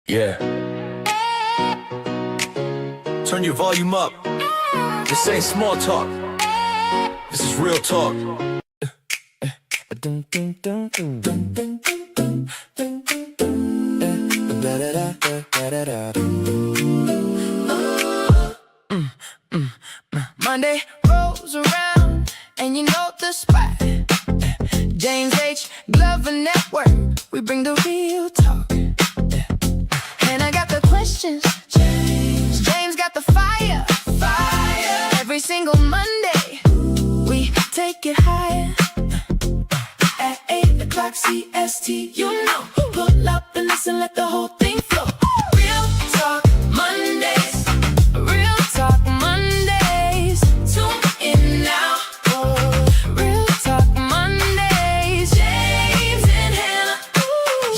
Yeah. Turn your volume up. This ain't small talk. This is real talk. Monday rolls around and you know the spot. James H. Glover Network, we bring the real talk. And I got the questions, James got the fire. Every single Monday, we take it higher. At 8 o'clock CST, you know. Pull up and listen, let the whole thing flow. Real Talk Mondays. Real Talk Mondays. Tune in now. Real Talk Mondays. James and Hannah.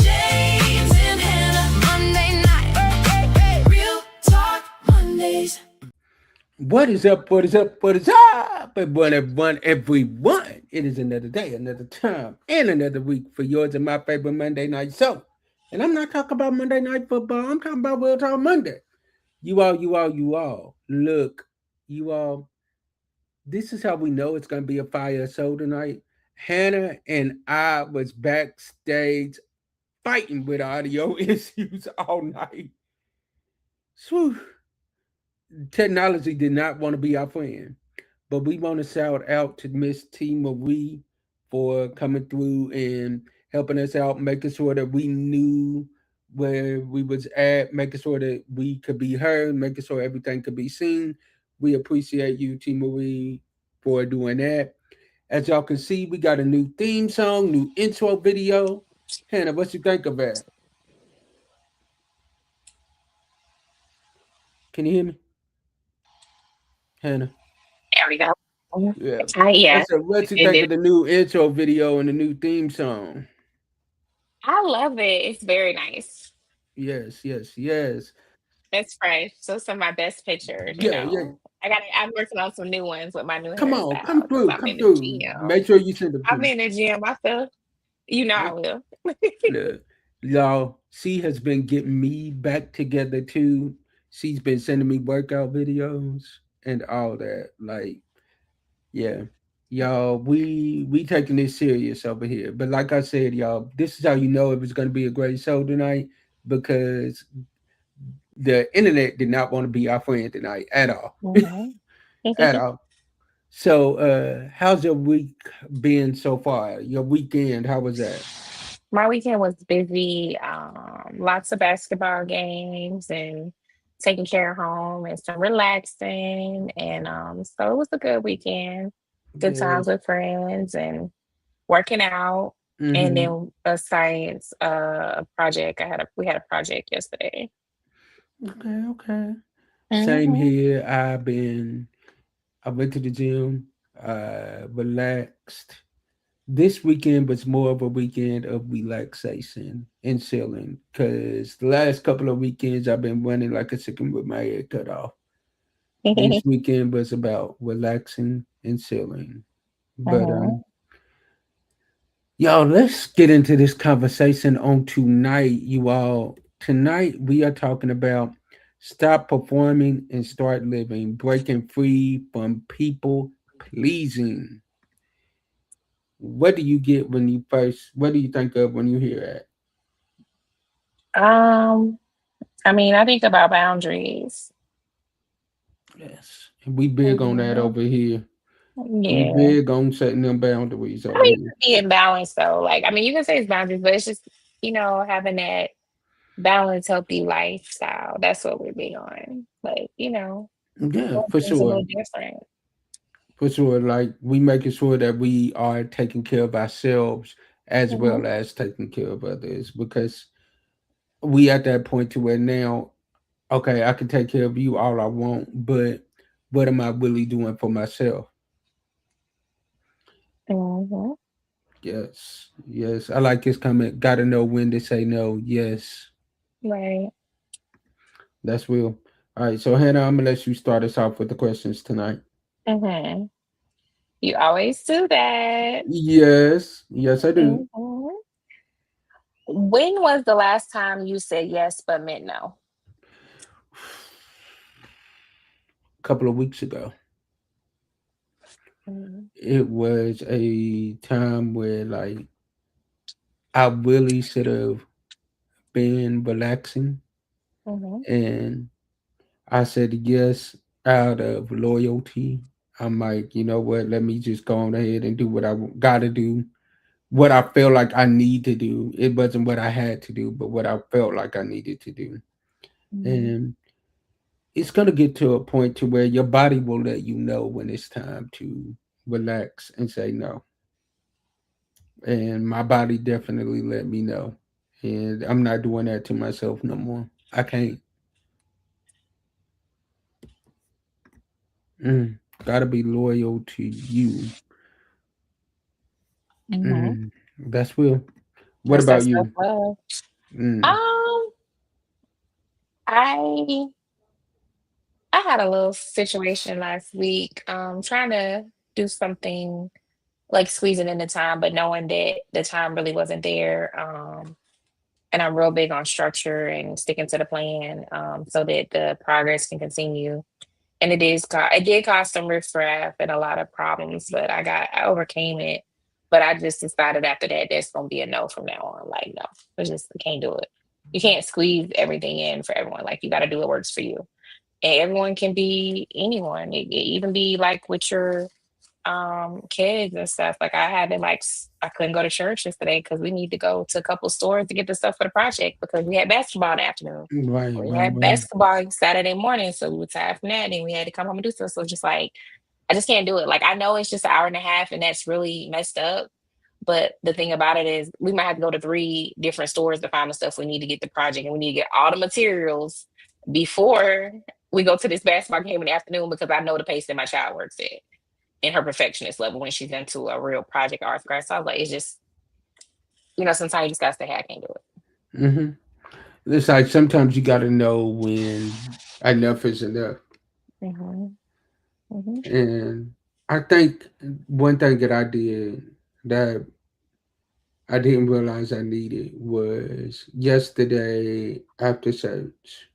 James and Hannah. Monday night. Real Talk Mondays. What is up? What is up? What is up? Everyone. It is another day, another time, and another week for yours and my favorite Monday night show. And I'm not talking about Monday Night Football. I'm talking about Real Talk Monday. You all. Look, you all. This is how we know it's going to be a fire show tonight. Hannah and I was backstage fighting with audio issues all night. Whew. Technology did not want to be our friend, but we want to shout out to Miss T. Marie for coming through and helping us out, making sure that we knew where we was at, making sure that we could be heard, making sure everything could be seen. We appreciate you, T. Marie, for doing that. As y'all can see, we got a new theme song, new intro video. Hannah, what you think of that? Can you hear me? Hannah. There we go. Yeah. Yeah. What you think of the new intro video and the new theme song? I love it. It's very nice. Yes. It's fresh. So some of my best pictures, Yeah. I'm working on some new ones with my new Come on, hairstyle come because through, I'm come in the through. Make gym. sure you send them to I'm me. in the gym. I feel, I will. Look, y'all, she has been getting me back together too. She's been sending me workout videos and all that. Like, yeah. Y'all, we taking this serious over here. But like I said, y'all, this is how you know it was gonna be a great show tonight because the internet did not want to be our friend tonight at all. Mhm. At all. So how's your week been so far? Your weekend, how was that? My weekend was busy. Lots of basketball games and taking care of home and some relaxing. And so it was a good weekend. Good Yeah. times with friends and working out. And Mm-hmm. then a science project. We had a project yesterday. Okay. Same Hmm. here. I went to the gym, relaxed. This weekend was more of a weekend of relaxation and chilling because the last couple of weekends I've been running like a chicken with my head cut off. This weekend was about relaxing and chilling. But Hmm. y'all, let's get into this conversation on tonight, you all. Tonight we are talking about stop performing and start living, breaking free from people pleasing. What do you get when you first? What do you think of when you hear that? Um, I mean, I think about boundaries. Yes, we big on that Mhm. over here. We Yeah. big on setting them boundaries I over mean, here. being balanced though. Like, I mean, you can say it's boundaries, but it's just, having that balanced, healthy lifestyle. That's what we're big on. Like, Yeah, doing for things a sure. little different. For sure, like we making sure that we are taking care of ourselves as Hmm. well as taking care of others because we at that point to where now, okay, I can take care of you all I want, but what am I really doing for myself? Hmm. Yes. I like his comment. Got to know when to say no. Yes, Right. that's real. All right, so Hannah, I'm gonna let you start us off with the questions tonight. Hmm. You always do that. Yes, I do. Hmm. When was the last time you said yes but meant no? A couple of weeks ago. Mhm. It was a time where like I really should have been relaxing, Mhm. and I said yes out of loyalty. I'm like, you know what? Let me just go on ahead and do what I got to do, what I feel like I need to do. It wasn't what I had to do, but what I felt like I needed to do. Mhm. And it's gonna get to a point to where your body will let you know when it's time to relax and say no. And my body definitely let me know. And I'm not doing that to myself no more. I can't. Mm, gotta be loyal to you. Mhm. Mm, that's real. What That's that about self you? love. Mm, Um, I I had a little situation last week. Trying to do something like squeezing in the time, but knowing that the time really wasn't there. And I'm real big on structure and sticking to the plan, so that the progress can continue. And it did cause some riffraff and a lot of problems, but I overcame it. But I just decided after that that's gonna be a no from now on. Like, no, I can't do it. You can't squeeze everything in for everyone. Like, you got to do what works for you. And everyone can be anyone. It even be like with your kids and stuff. Like, I had to I couldn't go to church yesterday because we need to go to a couple stores to get the stuff for the project because we had basketball in the afternoon. right, We right, had right. basketball Saturday morning, so we were tired from that, and we had to come home and do stuff. So just like, I just can't do it. Like, I know it's just an hour and a half, and that's really messed up. But the thing about it is, we might have to go to 3 different stores to find the stuff we need to get the project, and we need to get all the materials before we go to this basketball game in the afternoon because I know the pace that my child works at in her perfectionist level when she's into a real project art class. So I was like, it's just, sometimes you just gotta say, hey, I can't do it. Hmm. It's like sometimes you gotta know when enough is enough. Mm-hmm. Mm-hmm. And I think one thing that I did that I didn't realize I needed was yesterday after church.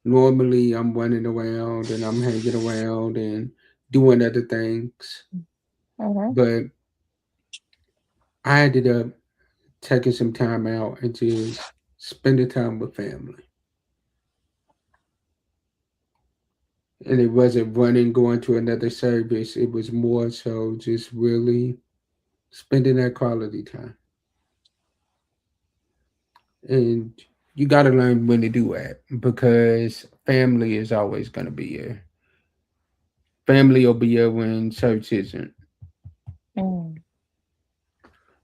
Normally, I'm running around and I'm hanging around and doing other things, Mm-hmm. but I ended up taking some time out and just spending time with family. And it wasn't running, going to another service. It was more so just really spending that quality time. And you got to learn when to do that because family is always going to be here. Family will be here when church isn't.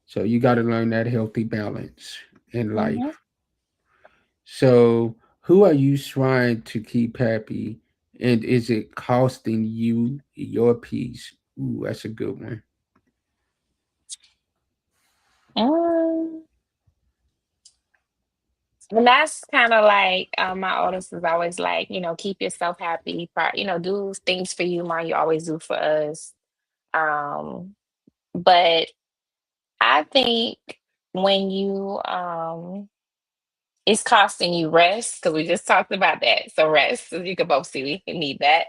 So you got to learn that healthy balance in Mm-hmm. life. So who are you trying to keep happy? And is it costing you your peace? Ooh, that's a good one. Mm. And that's kind of like, my oldest is always like, keep yourself happy, do things for you, mom. You always do for us. Um, but I think when it's costing you rest, because we just talked about that. So rest, as you can both see, we need that.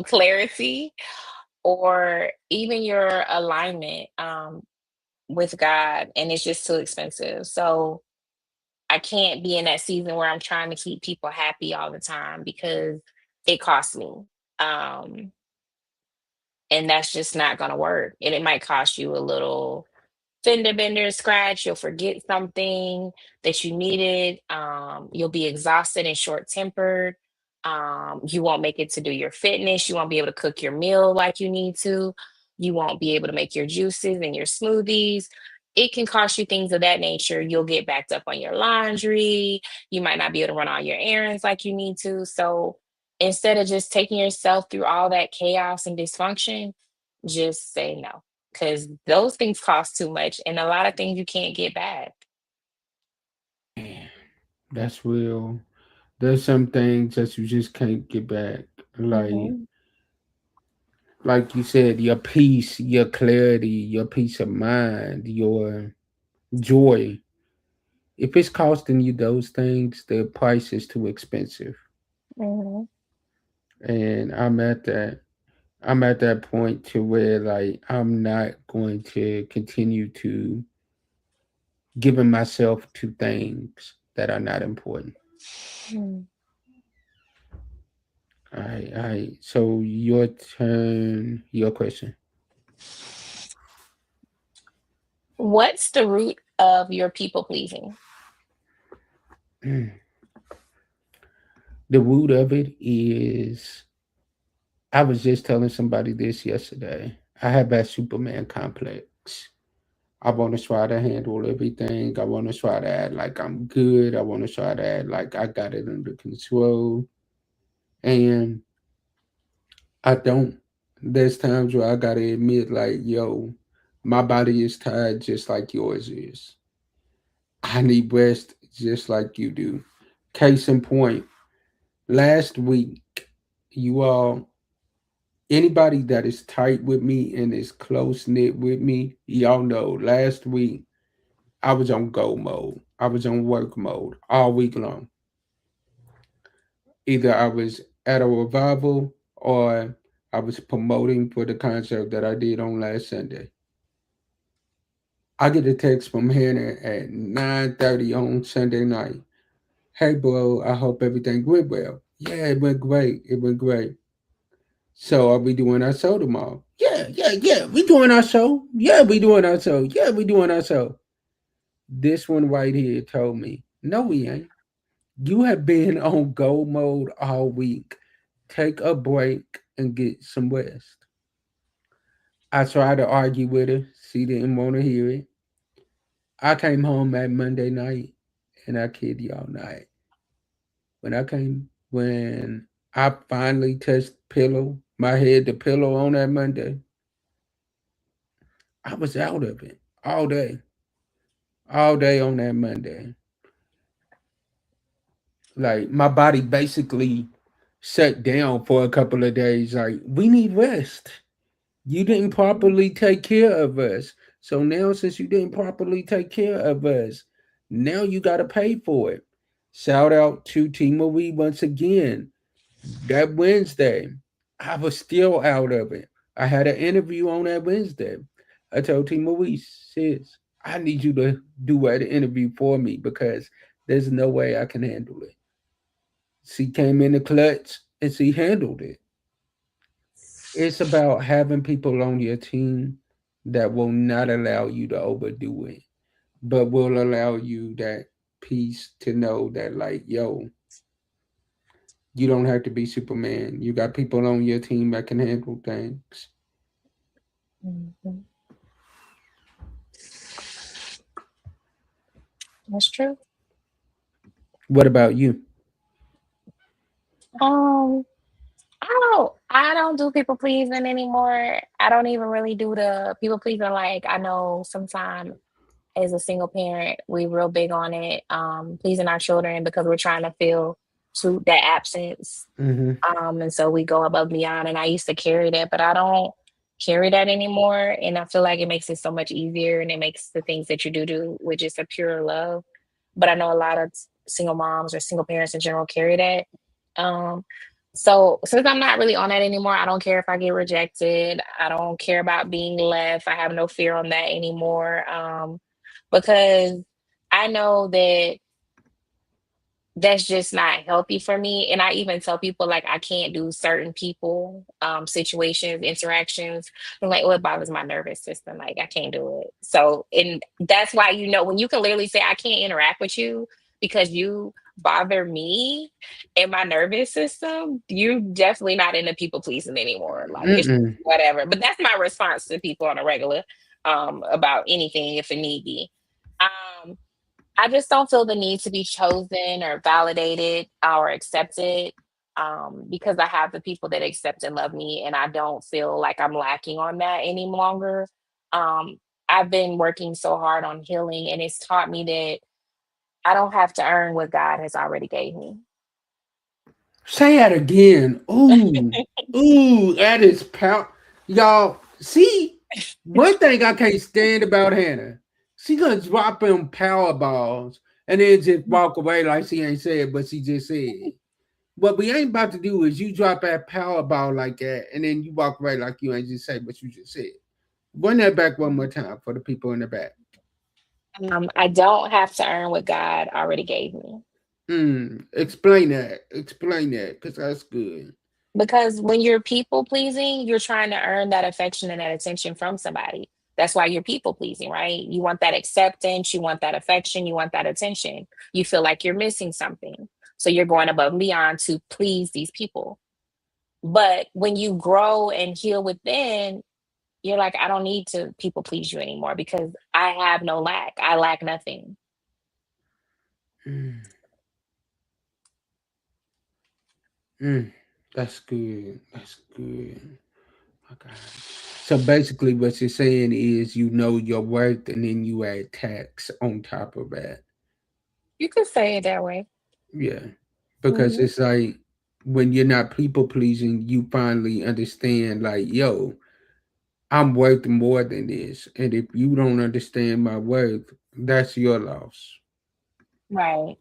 Clarity, or even your alignment with God, and it's just too expensive. So I can't be in that season where I'm trying to keep people happy all the time because it costs me. Um, and that's just not going to work. And it might cost you a little fender bender scratch. You'll forget something that you needed. You'll be exhausted and short tempered. You won't make it to do your fitness. You won't be able to cook your meal like you need to. You won't be able to make your juices and your smoothies. It can cost you things of that nature. You'll get backed up on your laundry. You might not be able to run all your errands like you need to. So instead of just taking yourself through all that chaos and dysfunction, just say no, because those things cost too much, and a lot of things you can't get back. Man, that's real. There's some things that you just can't get back. Mhm. Like you said, your peace, your clarity, your peace of mind, your joy. If it's costing you those things, the price is too expensive. Mhm. And I'm at that point to where like I'm not going to continue to giving myself to things that are not important. Mm. I so your turn, your question. What's the root of your people pleasing? The root of it is I was just telling somebody this yesterday. I have that Superman complex. I want to try to handle everything. I want to try to act like I'm good. I want to try to act like I got it under control. And I don't. There's times where I got to admit, like, yo, my body is tired just like yours is. I need rest just like you do. Case in point, last week, you all, anybody that is tight with me and is close knit with me, y'all know last week I was on go mode. I was on work mode all week long. Either I was at a revival or I was promoting for the concert that I did on last Sunday. I get a text from Hannah at 9:30 on Sunday night. Hey bro, I hope everything went well. Yeah, it went great. It went great. So are we doing our show tomorrow? Yeah, yeah, yeah. We doing our show. Yeah, we doing our show. Yeah, we doing our show. This one right here told me, no, we ain't. You have been on go mode all week. Take a break and get some rest. I tried to argue with her. She didn't want to hear it. I came home that Monday night, and I kid y'all not. When I finally touched pillow, my head to pillow on that Monday, I was out of it all day on that Monday. Like my body basically shut down for a couple of days. Like we need rest. You didn't properly take care of us. So now, since you didn't properly take care of us, now you got to pay for it. Shout out to T Marie once again. That Wednesday, I was still out of it. I had an interview on that Wednesday. I told T Marie, sis, I need you to do an interview for me because there's no way I can handle it. She came in the clutch and she handled it. It's about having people on your team that will not allow you to overdo it, but will allow you that peace to know that, like, yo, you don't have to be Superman. You got people on your team that can handle things. Mhm. That's true. What about you? Um, I don't do people pleasing anymore. I don't even really do the people pleasing. Like I know sometimes as a single parent, we real big on it, pleasing our children because we're trying to fill to that absence. Mm-hmm. And so we go above and beyond. And I used to carry that, but I don't carry that anymore. And I feel like it makes it so much easier and it makes the things that you do with just a pure love. But I know a lot of single moms or single parents in general carry that. Um, so since I'm not really on that anymore, I don't care if I get rejected. I don't care about being left. I have no fear on that anymore. Because I know that that's just not healthy for me. And I even tell people like I can't do certain people, situations, interactions. I'm like, oh, it bothers my nervous system. Like I can't do it. So and that's why when you can literally say I can't interact with you because you bother me and my nervous system, you definitely not into people pleasing anymore. Like it's Mm-mm. whatever. But that's my response to people on a regular about anything if it need be. Um I just don't feel the need to be chosen or validated or accepted because I have the people that accept and love me, and I don't feel like I'm lacking on that any longer. Um, I've been working so hard on healing, and it's taught me that I don't have to earn what God has already gave me. Say that again. Ooh, ooh, that is power. Y'all, see, one thing I can't stand about Hannah, she gonna drop them power balls and then just walk away like she ain't said, but she just said. What we ain't about to do is you drop that Powerball like that, and then you walk away like you ain't just say what you just said. Run that back one more time for the people in the back. I don't have to earn what God already gave me. Explain that. Explain that, because that's good. Because when you're people pleasing, you're trying to earn that affection and that attention from somebody. That's why you're people pleasing, right? You want that acceptance, you want that affection, you want that attention. You feel like you're missing something. So you're going above and beyond to please these people. But when you grow and heal within, you're like, I don't need to people please you anymore because I have no lack. I lack nothing. Mm, mm, that's good. That's good. Okay. So basically, what you're saying is you know your worth, and then you add tax on top of that. You could say it that way. Yeah, because Hmm. it's like when you're not people pleasing, you finally understand, like, yo, I'm worth more than this. And if you don't understand my worth, that's your loss. Right.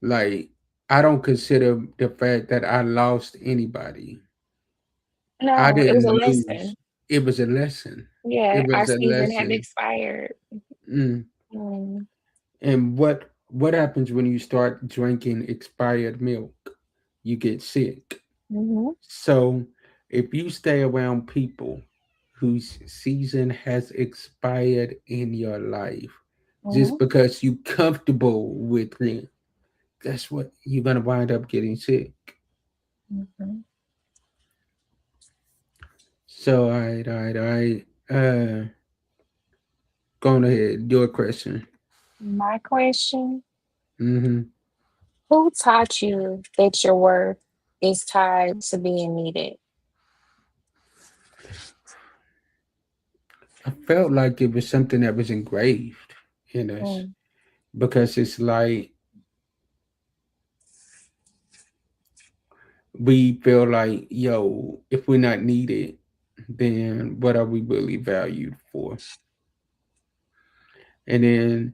Like, I don't consider the fact that I lost anybody. I No, it was didn't a lose. lesson. It was a lesson. Yeah, It our was a season had lesson. expired. Mm. Mm-hmm. And what happens when you start drinking expired milk? You get sick. Mm-hmm. So if you stay around people whose season has expired in your life just because you comfortable with them, guess what? You're gonna wind up getting sick. Mm-hmm. So all right. Go on ahead, your question. My question: Hmm. who taught you that your worth is tied to being needed? I felt like it was something that was engraved in us Mm, because it's like we feel like, yo, if we're not needed, then what are we really valued for? And then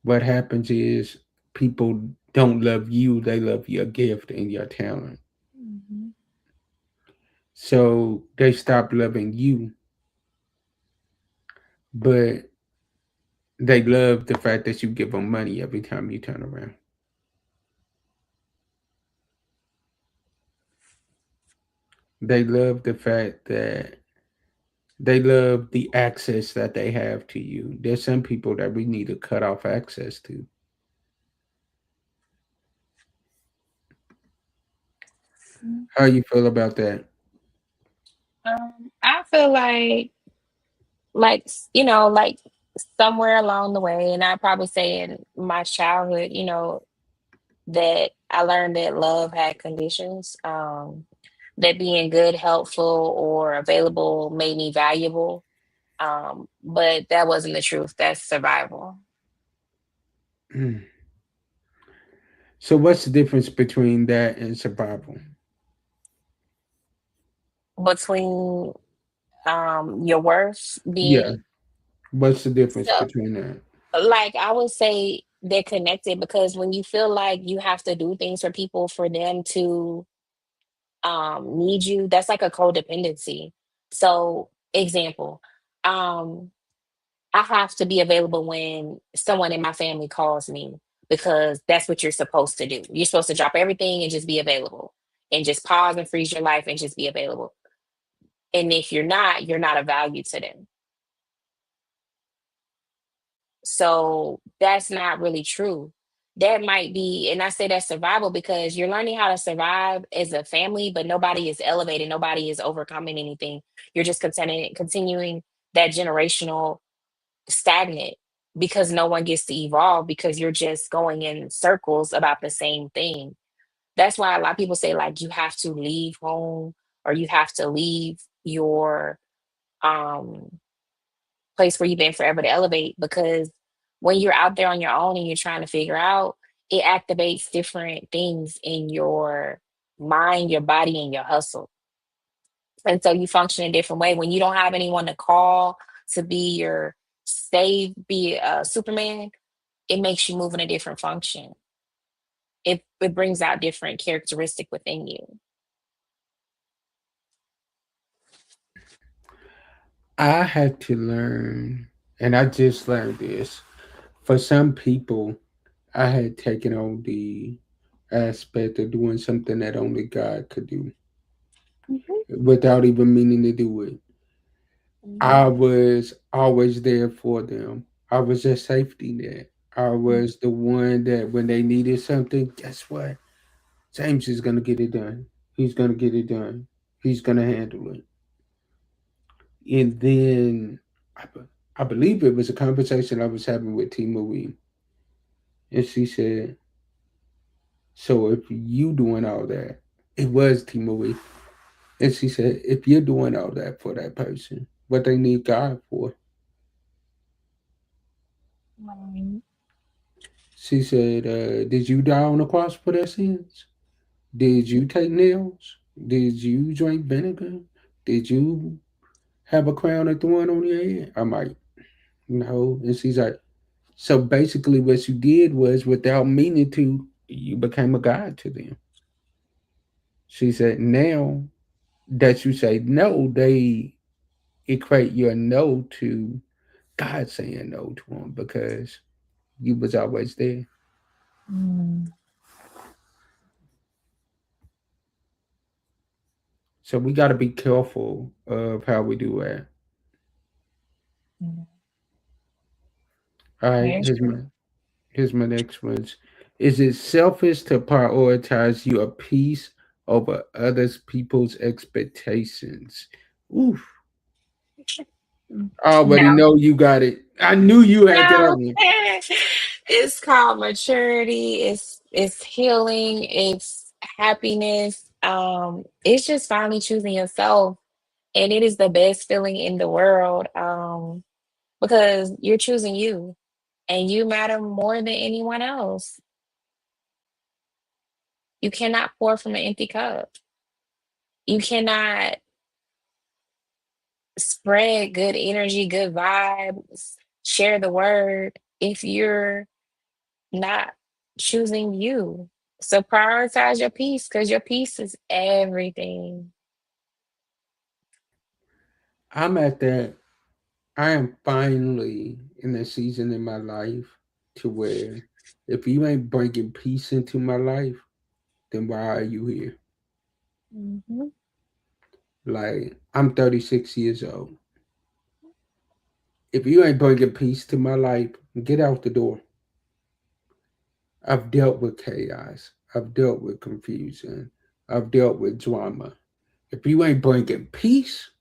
what happens is people don't love you, they love your gift and your talent. mhm. So they stop loving you, but they love the fact that you give them money every time you turn around. They love the fact that they love the access that they have to you. There's some people that we need to cut off access to. How you feel about that? I feel like somewhere along the way, and I probably say in my childhood, that I learned that love had conditions. That being good, helpful, or available made me valuable. But that wasn't the truth. That's survival. Mm. So what's the difference between that and survival? Between your worth Yeah. being What's the difference so between that? like I would say they're connected because when you feel like you have to do things for people for them to need you, that's like a codependency. So example, um I have to be available when someone in my family calls me because that's what you're supposed to do. You're supposed to drop everything and just be available and just pause and freeze your life and just be available. And if you're not, you're not of value to them. So that's not really true. That might be, and I say that's survival because you're learning how to survive as a family, but nobody is elevated, nobody is overcoming anything. You're just continuing that generational stagnant because no one gets to evolve because you're just going in circles about the same thing. That's why a lot of people say like you have to leave home or you have to leave your um place where you've been forever to elevate because when you're out there on your own and you're trying to figure out, it activates different things in your mind, your body, and your hustle. And so you function a different way. When you don't have anyone to call to be your save, be a Superman, it makes you move in a different function. It brings out different characteristic within you. I had to learn, and I just learned this. For some people, I had taken on the aspect of doing something that only God could do Mhm, without even meaning to do it. I mhm, was always there for them. I was a safety net. I was the one that when they needed something, guess what? James is going to get it done. He's going to get it done. He's going to handle it. And then I believe it was a conversation I was having with T. Marie. And she said, so if you doing all that, it was T. Marie. And she said, if you're doing all that for that person, what they need God for, mhm. she said, did you die on the cross for their sins? Did you take nails? Did you drink vinegar? Did you have a crown of thorn on your head? I'm like, no. And she's like, so basically, what you did was, without meaning to, you became a god to them. She said, now that you say no, they equate your no to God saying no to them because you was always there. Mm, So we got to be careful of how we do that. mm. All right, Very true. here's my next one. Is it selfish to prioritize your peace over others people's expectations? Oof. Mm. I already No. know you got it. I knew you had that No. one. It's called maturity. It's healing. It's happiness. It's just finally choosing yourself, and it is the best feeling in the world. Because you're choosing you, and you matter more than anyone else. You cannot pour from an empty cup. You cannot spread good energy, good vibes, share the word if you're not choosing you. So prioritize your peace because your peace is everything. I'm at that. I am finally in a season in my life to where if you ain't bringing peace into my life, then why are you here? Mhm. Like, I'm 36 years old. If you ain't bringing peace to my life, get out the door. I've dealt with chaos. I've dealt with confusion. I've dealt with drama. If you ain't bringing peace,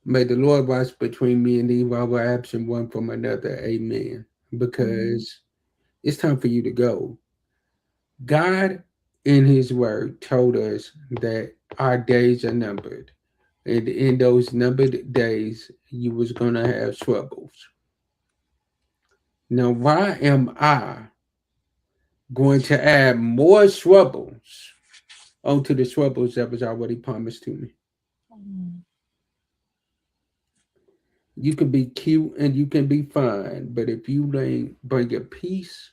may the Lord watch between me and thee while we're absent one from another. Amen. Mhm. Because it's time for you to go. God, in His Word, told us that our days are numbered. And in those numbered days, you was going to have troubles. Now, why am I going to add more troubles onto the troubles that was already promised to me? Mhm. You can be cute and you can be fine, but if you ain't bring a peace,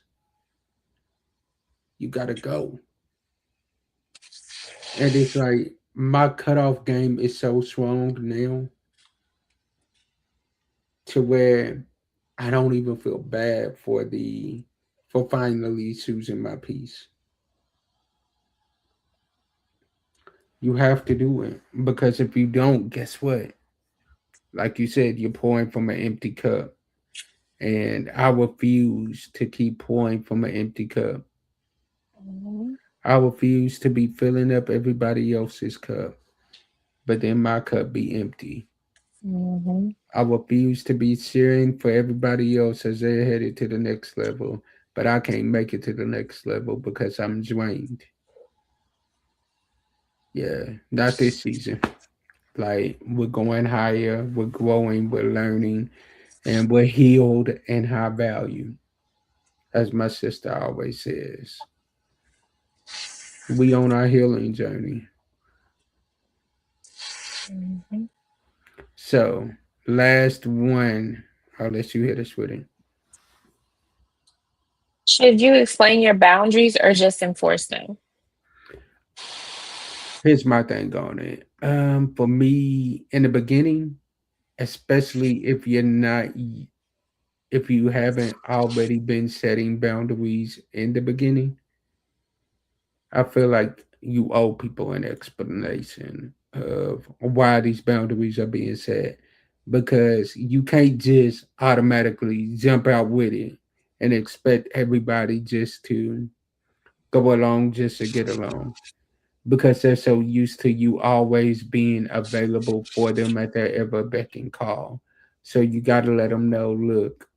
you gotta go. And it's like my cutoff game is so strong now to where I don't even feel bad for finally choosing my peace. You have to do it because if you don't, guess what? Like you said, you're pouring from an empty cup, and I refuse to keep pouring from an empty cup. Mhm. I refuse to be filling up everybody else's cup, but then my cup be empty. Mhm. I refuse to be cheering for everybody else as they're headed to the next level, but I can't make it to the next level because I'm drained. Yeah, not this season. Like, we're going higher, we're growing, we're learning, and we're healed and high value. As my sister always says, we on our healing journey. Mhm. So, last one, I'll let you hit us with it. Should you explain your boundaries or just enforce them? Here's my thing on it. For me, in the beginning, especially if you haven't already been setting boundaries in the beginning, I feel like you owe people an explanation of why these boundaries are being set, because you can't just automatically jump out with it and expect everybody just to go along just to get along, because they're so used to you always being available for them at their ever beck and call. So you got to let them know, look,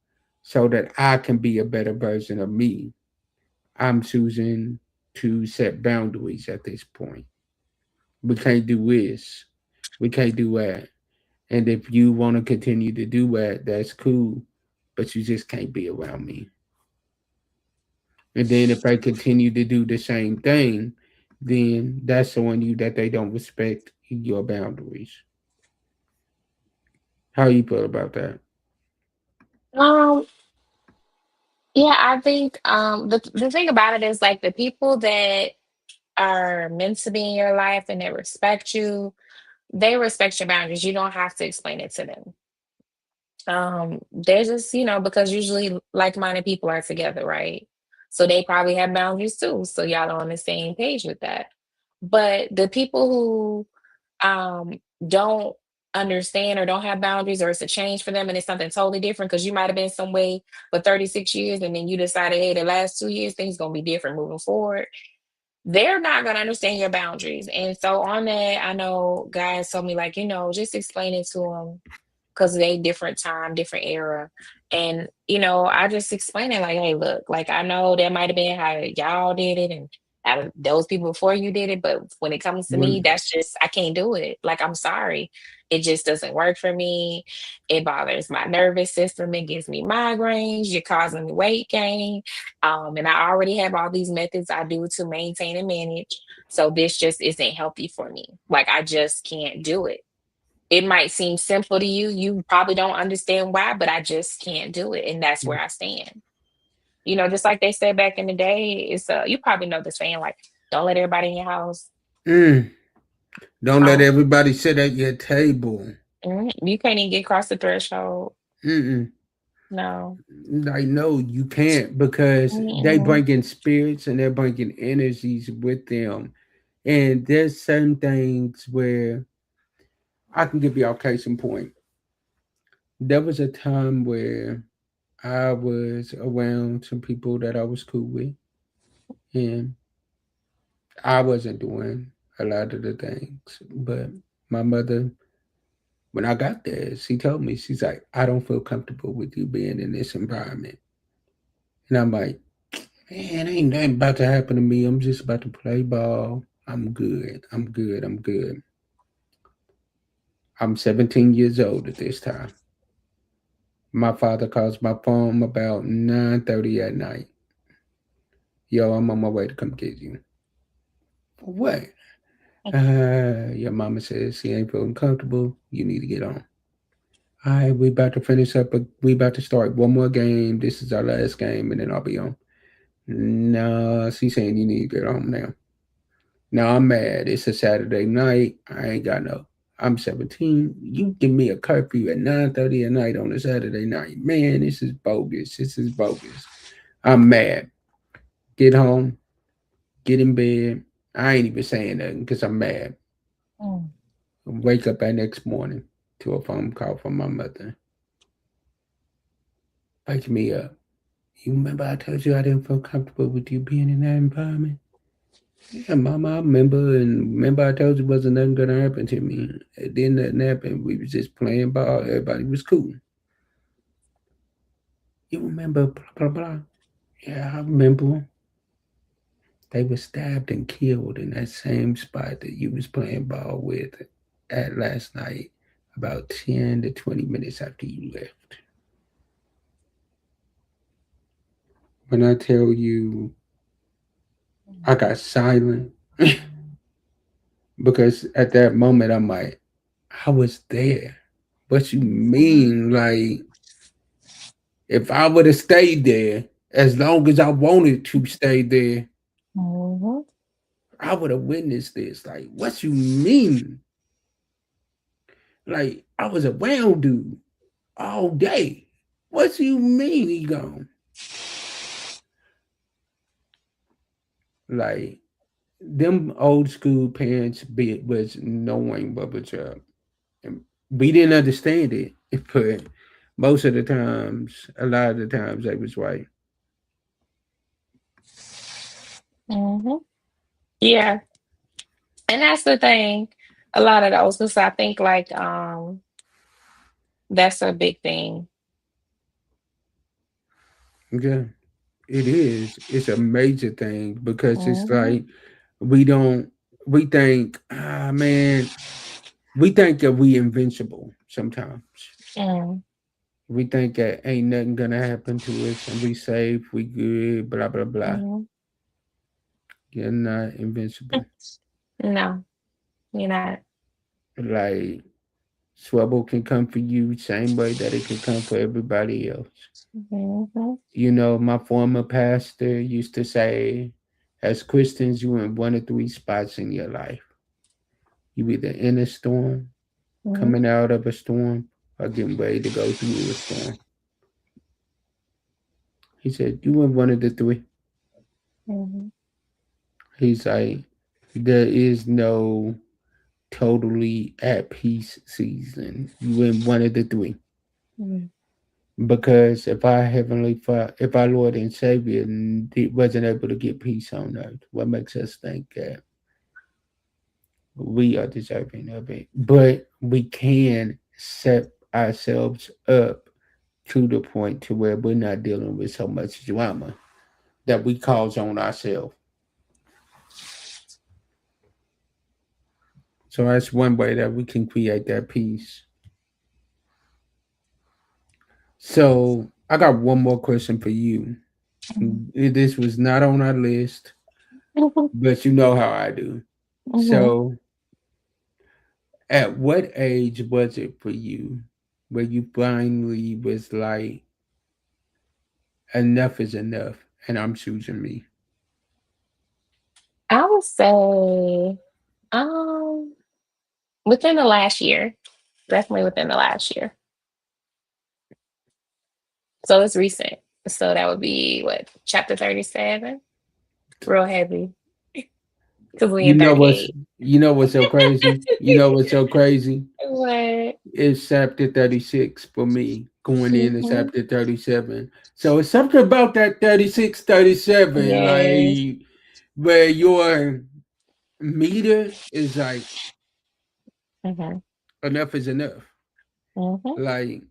so that I can be a better version of me, I'm choosing to set boundaries at this point. We can't do this. We can't do that. And if you want to continue to do that, that's cool. But you just can't be around me. And then if I continue to do the same thing, then that's showing you that they don't respect your boundaries. How you feel about that? Um, yeah, I think the thing about it is like the people that are meant to be in your life and they respect you, they respect your boundaries. You don't have to explain it to them. They're just, because usually like-minded people are together, right? So they probably have boundaries too. So y'all are on the same page with that. But the people who don't understand or don't have boundaries, or it's a change for them and it's something totally different because you might have been some way for 36 years and then you decided, hey, the last 2 years things gonna be different moving forward. They're not gonna understand your boundaries. And so on that, I know guys told me like, just explain it to them because they different time, different era. And, I just explained it like, hey, look, like I know that might have been how y'all did it and how those people before you did it, but when it comes to me, When that's just I can't do it. Like I'm sorry. It just doesn't work for me. It bothers my nervous system. It gives me migraines. You're causing me weight gain. And I already have all these methods I do to maintain and manage. So this just isn't healthy for me. Like I just can't do it. It might seem simple to you. You probably don't understand why, but I just can't do it. And that's where I stand. Just like they said back in the day, it's you probably know this saying, like, don't let everybody in your house. mm, don't let Um, everybody sit at your table. you can't even get across the threshold. Mm-mm. No. Like no, you can't, because they Mm-mm. bring in spirits and they're bringing energies with them. And there's certain things where I can give you a case in point. There was a time where I was around some people that I was cool with, and I wasn't doing a lot of the things. But my mother, when I got there, she told me, she's like, I don't feel comfortable with you being in this environment. And I'm like, man, ain't nothing about to happen to me. I'm just about to play ball. I'm good. I'm good. I'm good. I'm 17 years old at this time. My father calls my phone about 9:30 at night. Yo, I'm on my way to come get you. For what? Your mama says she ain't feeling comfortable. You need to get on. All right, we about to finish up. We about to start one more game. This is our last game, and then I'll be on. No, she's saying you need to get home now. Now I'm mad. It's a Saturday night. I ain't got no. I'm 17. You give me a curfew at 9:30 at night on a Saturday night. Man, this is bogus. This is bogus. I'm mad. Get home. Get in bed. I ain't even saying nothing because I'm mad. Mm. Wake up that next morning to a phone call from my mother. Wake me up. You remember I told you I didn't feel comfortable with you being in that environment? Yeah, mama, I remember, and remember I told you wasn't nothing gonna happen to me. It didn't nothing happen. We was just playing ball. Everybody was cool. You remember blah blah blah? Yeah, I remember. They were stabbed and killed in that same spot that you was playing ball with at last night, about 10 to 20 minutes after you left. When I tell you I got silent, because at that moment I'm like, I was there. What you mean? Like, if I would have stayed there, As long as I wanted to stay there, Mm-hmm. I would have witnessed this. Like, what you mean? Like, I was around dude all day. What you mean he gone? Like, them old school parents bit was knowing what was up. And we didn't understand it, but most of the times, a lot of the times, they was right. Mm-hmm. Yeah, and that's the thing. A lot of those, because I think like that's a big thing. Yeah, it is. It's a major thing because it's Mm-hmm. like we don't. We think, ah, man. We think that we invincible sometimes. Mm-hmm. We think that ain't nothing gonna happen to us and we safe, we good, blah blah blah. Mm-hmm. You're not invincible. No, you're not. Like trouble can come for you same way that it could come for everybody else. Mm-hmm. You know, my former pastor used to say, as Christians, you in one of three spots in your life. You either in a storm, Mm-hmm. coming out of a storm, or getting ready to go through a storm. He said, you in one of the three. Mm-hmm. He's like, there is no totally at peace season. You in one of the three. Mm-hmm. Because if our Heavenly Father, if our Lord and Savior wasn't able to get peace on earth, what makes us think that we are deserving of it? But we can set ourselves up to the point to where we're not dealing with so much drama that we cause on ourselves. So that's one way that we can create that peace. So I got one more question for you. This was not on our list, but you know how I do. Mm-hmm. So, at what age was it for you where you finally was like, enough is enough, and I'm choosing me? I would say, um, within the last year, definitely within the last year. So it's recent. So that would be what, chapter 37? Real heavy because we You in know what's 38. you know what's so crazy? You know what's so crazy? What? It's chapter 36 for me going into Mhm. chapter 37. So it's something about that 36, 37, Yes. like where your meter is like Mhm. enough is enough. Mhm. Like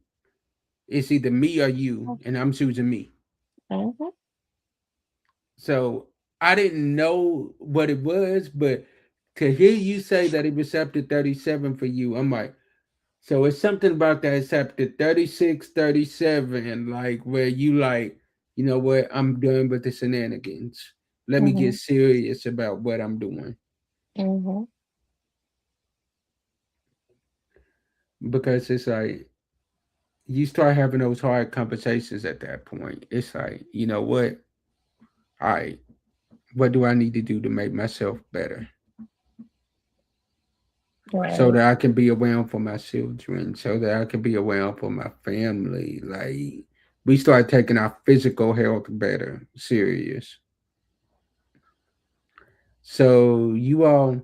it's either me or you, and I'm choosing me. Mhm. So I didn't know what it was, but to hear you say that it was chapter 37 for you, I'm like, so it's something about that chapter 36, 37, like where you like, you know what, I'm done with the shenanigans. Let me get Mhm. serious about what I'm doing. Mhm. Because it's like you start having those hard conversations at that point. It's like, you know what? All right, what do I need to do to make myself better? So Right. that I can be around for my children, so that I can be around for my family. Like we start taking our physical health better serious. So you all,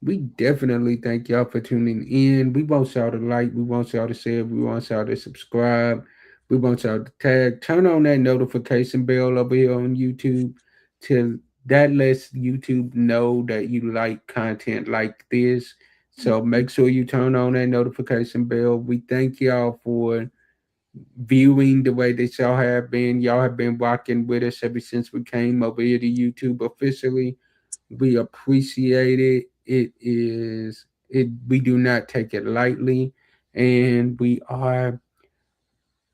we definitely thank y'all for tuning in. We want y'all to like, we want y'all to share, we want y'all to subscribe, we want y'all to tag, turn on that notification bell over here on YouTube till that lets YouTube know that you like content like this. So make sure you turn on that notification bell. We thank y'all for viewing the way that y'all have been. Y'all have been rocking with us ever since we came over here to YouTube officially. We appreciate it. It is it we do not take it lightly, and we are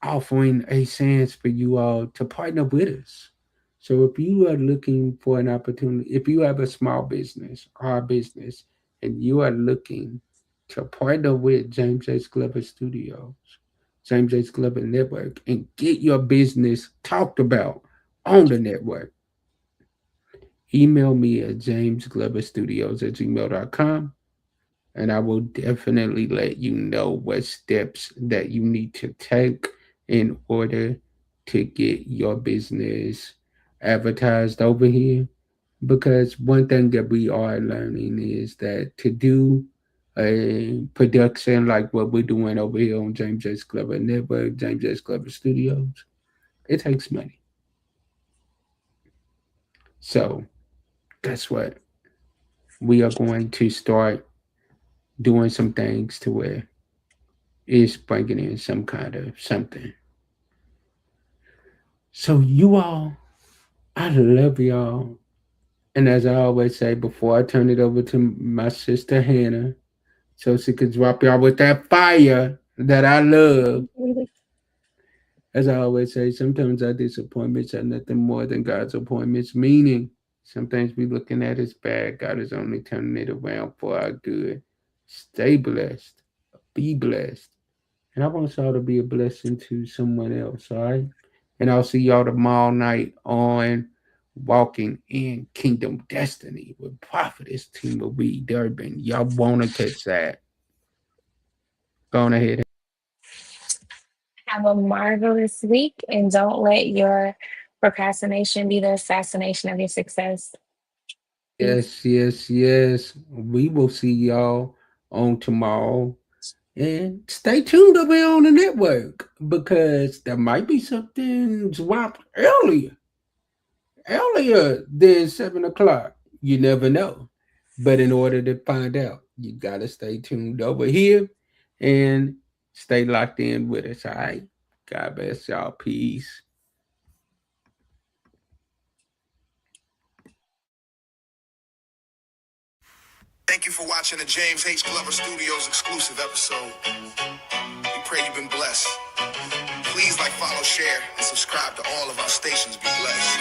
offering a chance for you all to partner with us. So if you are looking for an opportunity, if you have a small business or a business and you are looking to partner with James H. Glover Studios, James H. Glover Network, and get your business talked about on the network. Email me at jamesgloverstudios@gmail.com, and I will definitely let you know what steps that you need to take in order to get your business advertised over here. Because one thing that we are learning is that to do a production like what we're doing over here on James S. Glover Network, James S. Glover Studios, it takes money. So guess what? We are going to start doing some things to where it's bringing in some kind of something. So you all, I love y'all. And as I always say, before I turn it over to my sister Hannah, so she could drop y'all with that fire that I love. As I always say, sometimes our disappointments are nothing more than God's appointments, meaning sometimes we looking at as bad. God is only turning it around for our good. Stay blessed. Be blessed. And I want y'all to be a blessing to someone else, all right? And I'll see y'all tomorrow night on Walking in Kingdom Destiny with Prophetess Tima Marie Durbin. Y'all want to catch that. Go on ahead. Have a marvelous week and don't let your procrastination be the assassination of your success. Peace. Yes. We will see y'all on tomorrow. And stay tuned over here on the network because there might be something dropped earlier than 7 o'clock. You never know. But in order to find out, you gotta stay tuned over here and stay locked in with us. All right. God bless y'all. Peace. Thank you for watching the James H. Glover Studios exclusive episode. We pray you've been blessed. Please like, follow, share, and subscribe to all of our stations. Be blessed.